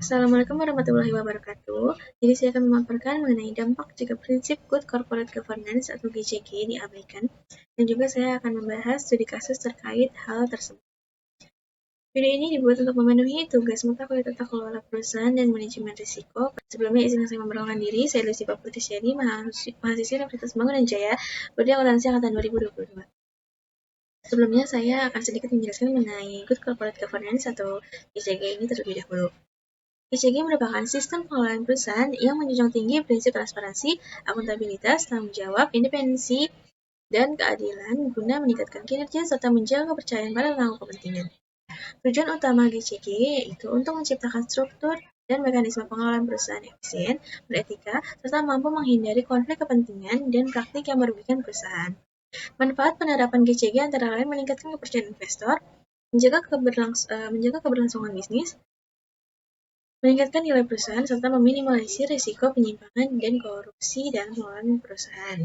Assalamualaikum warahmatullahi wabarakatuh. Jadi saya akan memaparkan mengenai dampak jika prinsip Good Corporate Governance atau GCG diabaikan, dan juga saya akan membahas studi kasus terkait hal tersebut. Video ini dibuat untuk memenuhi tugas mata kuliah tata kelola perusahaan dan manajemen risiko. Sebelumnya izin saya memperkenalkan diri, saya Lucy Paputisyadi, mahasiswa Universitas Bangunan Jaya, prodi akuntansi angkatan 2022. Sebelumnya saya akan sedikit menjelaskan mengenai Good Corporate Governance atau GCG ini terlebih dahulu. GCG merupakan sistem pengelolaan perusahaan yang menjunjung tinggi prinsip transparansi, akuntabilitas, tanggung jawab, independensi, dan keadilan guna meningkatkan kinerja serta menjaga kepercayaan pada pemangku kepentingan. Tujuan utama GCG yaitu untuk menciptakan struktur dan mekanisme pengelolaan perusahaan efisien, beretika, serta mampu menghindari konflik kepentingan dan praktik yang merugikan perusahaan. Manfaat penerapan GCG antara lain meningkatkan kepercayaan investor, menjaga keberlangsungan bisnis, meningkatkan nilai perusahaan, serta meminimalisir risiko penyimpangan dan korupsi dalam pengelolaan perusahaan.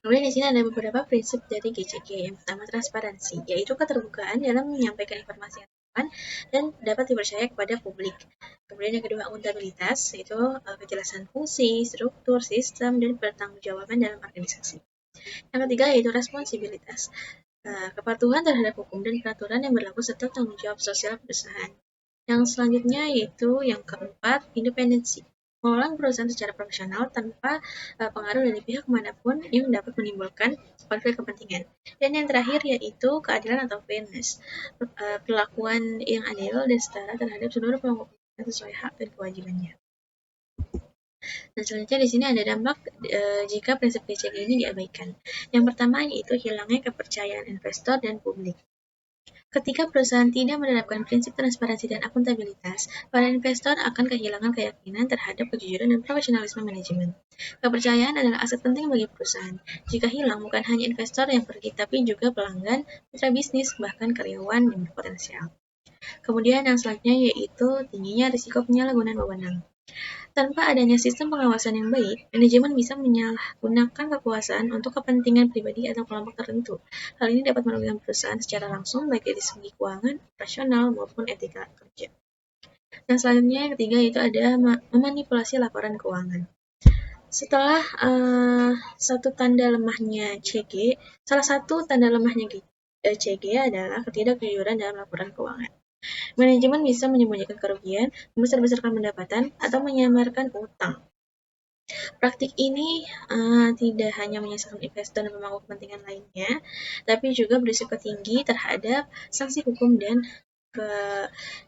Kemudian di sini ada beberapa prinsip dari GCG. Yang pertama transparansi, yaitu keterbukaan dalam menyampaikan informasi yang aman dan dapat dipercaya kepada publik. Kemudian yang kedua akuntabilitas, yaitu kejelasan fungsi, struktur, sistem, dan pertanggungjawaban dalam organisasi. Yang ketiga yaitu responsibilitas, kepatuhan terhadap hukum dan peraturan yang berlaku serta tanggung jawab sosial perusahaan. Yang selanjutnya yaitu yang keempat, independensi. Mengelola perusahaan secara profesional tanpa pengaruh dari pihak manapun yang dapat menimbulkan konflik kepentingan. Dan yang terakhir yaitu keadilan atau fairness. Perlakuan yang adil dan setara terhadap seluruh pemangku kepentingan sesuai hak dan kewajibannya. Dan selanjutnya di sini ada dampak jika prinsip GCG ini diabaikan. Yang pertama yaitu hilangnya kepercayaan investor dan publik. Ketika perusahaan tidak menerapkan prinsip transparansi dan akuntabilitas, para investor akan kehilangan keyakinan terhadap kejujuran dan profesionalisme manajemen. Kepercayaan adalah aset penting bagi perusahaan. Jika hilang, bukan hanya investor yang pergi, tapi juga pelanggan, mitra bisnis, bahkan karyawan yang berpotensial. Kemudian yang selanjutnya yaitu tingginya risiko penyalahgunaan wewenang. Tanpa adanya sistem pengawasan yang baik, manajemen bisa menyalahgunakan kekuasaan untuk kepentingan pribadi atau kelompok tertentu. Hal ini dapat merugikan perusahaan secara langsung baik dari segi keuangan, operasional, maupun etika kerja. Dan selanjutnya yang ketiga yaitu ada memanipulasi laporan keuangan. Setelah satu tanda lemahnya CG, salah satu tanda lemahnya CG adalah ketidakjujuran dalam laporan keuangan. Manajemen bisa menyembunyikan kerugian, membesar-besarkan pendapatan, atau menyamarkan utang. Praktik ini tidak hanya menyusahkan investor dan pemangku kepentingan lainnya, tapi juga berisiko tinggi terhadap sanksi hukum dan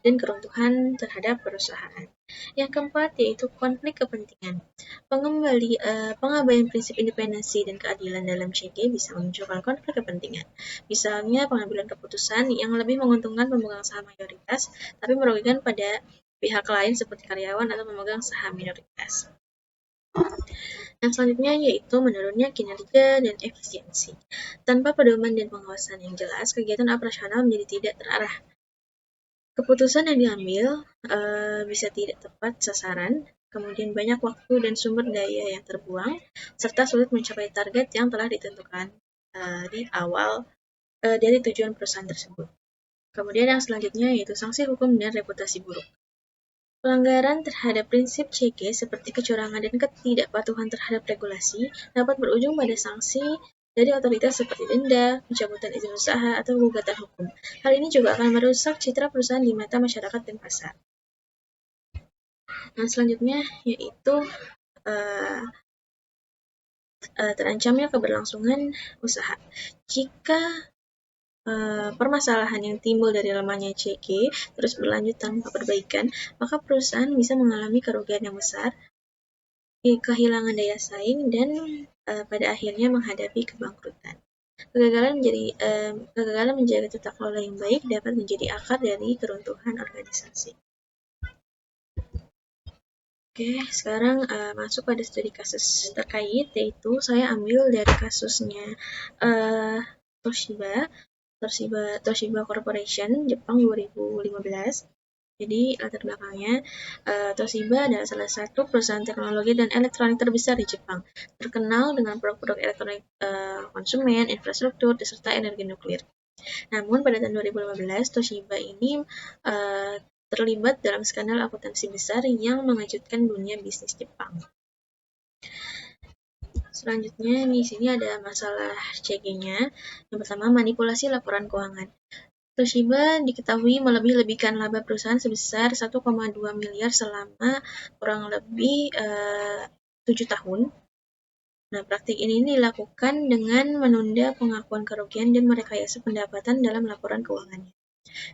keruntuhan terhadap perusahaan. Yang keempat yaitu konflik kepentingan. Pengabaian prinsip independensi dan keadilan dalam CG bisa memunculkan konflik kepentingan. Misalnya pengambilan keputusan yang lebih menguntungkan pemegang saham mayoritas, tapi merugikan pada pihak lain seperti karyawan atau pemegang saham minoritas. Yang selanjutnya yaitu menurunnya kinerja dan efisiensi. Tanpa pedoman dan pengawasan yang jelas, kegiatan operasional menjadi tidak terarah. Keputusan yang diambil bisa tidak tepat sasaran, kemudian banyak waktu dan sumber daya yang terbuang, serta sulit mencapai target yang telah ditentukan di awal dari tujuan perusahaan tersebut. Kemudian yang selanjutnya yaitu sanksi hukum dan reputasi buruk. Pelanggaran terhadap prinsip CG seperti kecurangan dan ketidakpatuhan terhadap regulasi dapat berujung pada sanksi dari otoritas seperti denda, pencabutan izin usaha, atau gugatan hukum. Hal ini juga akan merusak citra perusahaan di mata masyarakat dan pasar. Nah, selanjutnya yaitu terancamnya keberlangsungan usaha. Jika permasalahan yang timbul dari lemahnya CG terus berlanjut tanpa perbaikan, maka perusahaan bisa mengalami kerugian yang besar, kehilangan daya saing, dan pada akhirnya menghadapi kebangkrutan. Kegagalan menjaga tata kelola yang baik dapat menjadi akar dari keruntuhan organisasi. Oke, sekarang masuk pada studi kasus terkait, yaitu saya ambil dari kasusnya Toshiba Corporation, Jepang 2015. Jadi latar belakangnya, Toshiba adalah salah satu perusahaan teknologi dan elektronik terbesar di Jepang, terkenal dengan produk-produk elektronik konsumen, infrastruktur, serta energi nuklir. Namun pada tahun 2015, Toshiba ini terlibat dalam skandal akuntansi besar yang mengejutkan dunia bisnis Jepang. Selanjutnya di sini ada masalah CG-nya. Yang pertama, manipulasi laporan keuangan. Toshiba diketahui melebih-lebihkan laba perusahaan sebesar 1,2 miliar selama kurang lebih 7 tahun. Nah, praktik ini dilakukan dengan menunda pengakuan kerugian dan merekayasa pendapatan dalam laporan keuangannya.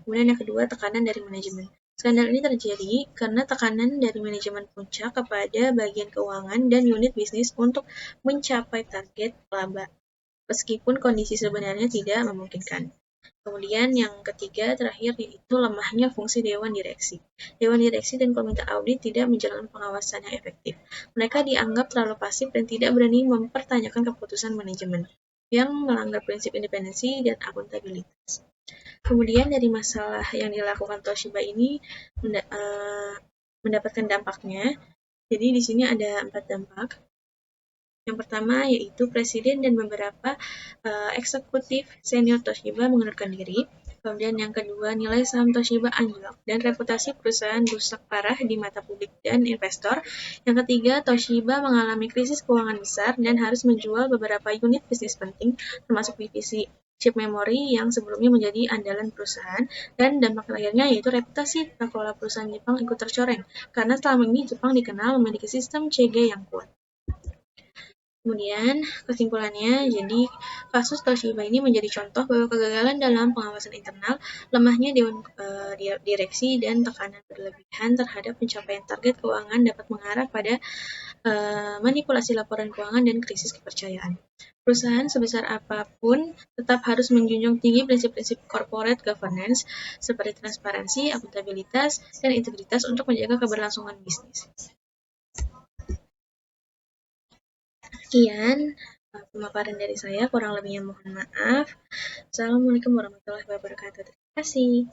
Kemudian yang kedua, tekanan dari manajemen. Skandal ini terjadi karena tekanan dari manajemen puncak kepada bagian keuangan dan unit bisnis untuk mencapai target laba, meskipun kondisi sebenarnya tidak memungkinkan. Kemudian yang ketiga terakhir yaitu lemahnya fungsi Dewan Direksi. Dewan Direksi dan Komite Audit tidak menjalankan pengawasan yang efektif. Mereka dianggap terlalu pasif dan tidak berani mempertanyakan keputusan manajemen yang melanggar prinsip independensi dan akuntabilitas. Kemudian dari masalah yang dilakukan Toshiba ini mendapatkan dampaknya. Jadi di sini ada 4 dampak. Yang pertama yaitu presiden dan beberapa eksekutif senior Toshiba mengundurkan diri. Kemudian yang kedua, nilai saham Toshiba anjlok dan reputasi perusahaan rusak parah di mata publik dan investor. Yang ketiga, Toshiba mengalami krisis keuangan besar dan harus menjual beberapa unit bisnis penting, termasuk divisi chip memory yang sebelumnya menjadi andalan perusahaan. Dan dampak terakhirnya yaitu reputasi tata kelola perusahaan Jepang ikut tercoreng, karena selama ini Jepang dikenal memiliki sistem CG yang kuat. Kemudian, kesimpulannya, jadi kasus Toshiba ini menjadi contoh bahwa kegagalan dalam pengawasan internal, lemahnya dewan direksi, dan tekanan berlebihan terhadap pencapaian target keuangan dapat mengarah pada manipulasi laporan keuangan dan krisis kepercayaan. Perusahaan sebesar apapun tetap harus menjunjung tinggi prinsip-prinsip corporate governance seperti transparansi, akuntabilitas, dan integritas untuk menjaga keberlangsungan bisnis. Sekian pemaparan dari saya, kurang lebihnya mohon maaf. Assalamualaikum warahmatullahi wabarakatuh. Terima kasih.